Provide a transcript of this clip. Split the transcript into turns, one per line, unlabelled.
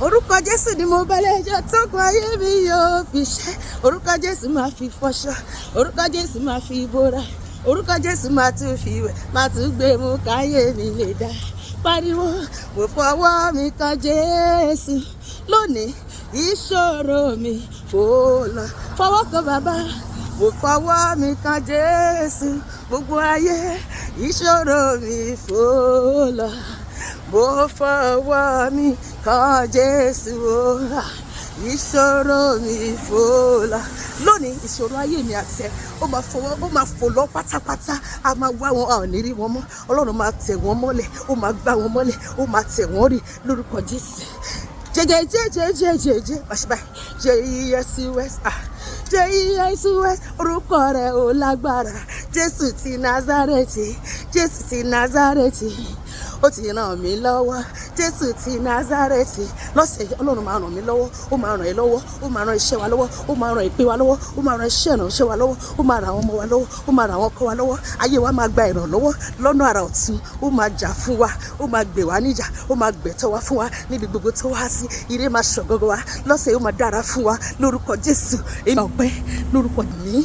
Oruko Jesu ni mo bá lẹ́jọ́ togun ayé mi yóò fi ṣẹ́. Oruko Jesu máa fi fọṣọ. Oruko Jesu máa fi bora. Oruko Jesu máa tún fi wẹ̀, máa tún gbé mú káyé mi lè dá. Pariwo, mo fọwọ́ mi kan Jesu. Lónìí, ìṣòro mi fò lọ. Fọwọ́ kan bàbá, mo fọwọ́ mi kan Jesu. Gbogbo ayé, ìṣòro mi fò lọ. Mo fọwọ́ mi kan Jesu. Ìṣòro mi fò lọ. Lónìí ìṣòro ayé mi àti ẹ ó máa fò lọ pátápátá. A máa wá wọn, a ò ní rí wọn mọ́. Ọlọ́run máa tẹ̀ wọ́n mọ́lẹ̀, ó máa gbá wọn mọ́lẹ̀, ó máa tẹ̀ wọ́n rì lórúkọ Jésù. Jẹjẹjẹjẹjẹjẹjẹ bàṣẹbà Jésù orúkọ rẹ̀ ò lágbára. Jésù ti Násárẹ́tì, Jésù ti Násárẹ́tì, ó ti ràn mí lọ́wọ́. Jésù ti Násárẹ́tì. Lọ́sẹ̀ Ọlọ́run máa ràn mí lọ́wọ́, ó máa ràn ẹ́ lọ́wọ́, ó máa ràn iṣẹ́ wa lọ́wọ́, ó máa ràn ìpè wa lọ́wọ́, ó máa ràn iṣẹ́ ìrànṣẹ́ wa lọ́wọ́, ó máa ràn àwọn ọmọ wa lọ́wọ́, ó máa ràn àwọn ọkọ wa lọ́wọ́. Ayé wa máa gba ìrànlọ́wọ́ lọ́nà àrà ọ̀tun, ó máa jà fún wa, ó máa gbè wá níjà, ó máa gbẹ̀tọ́ wa fún wa níbi gbogbo tó wá sí. Ire máa ṣọ̀gọ́gọ́ wa lọ́sẹ̀, ó máa dára fún wa lórúkọ Jésù. Èmi ọpẹ́ lórúkọ mi.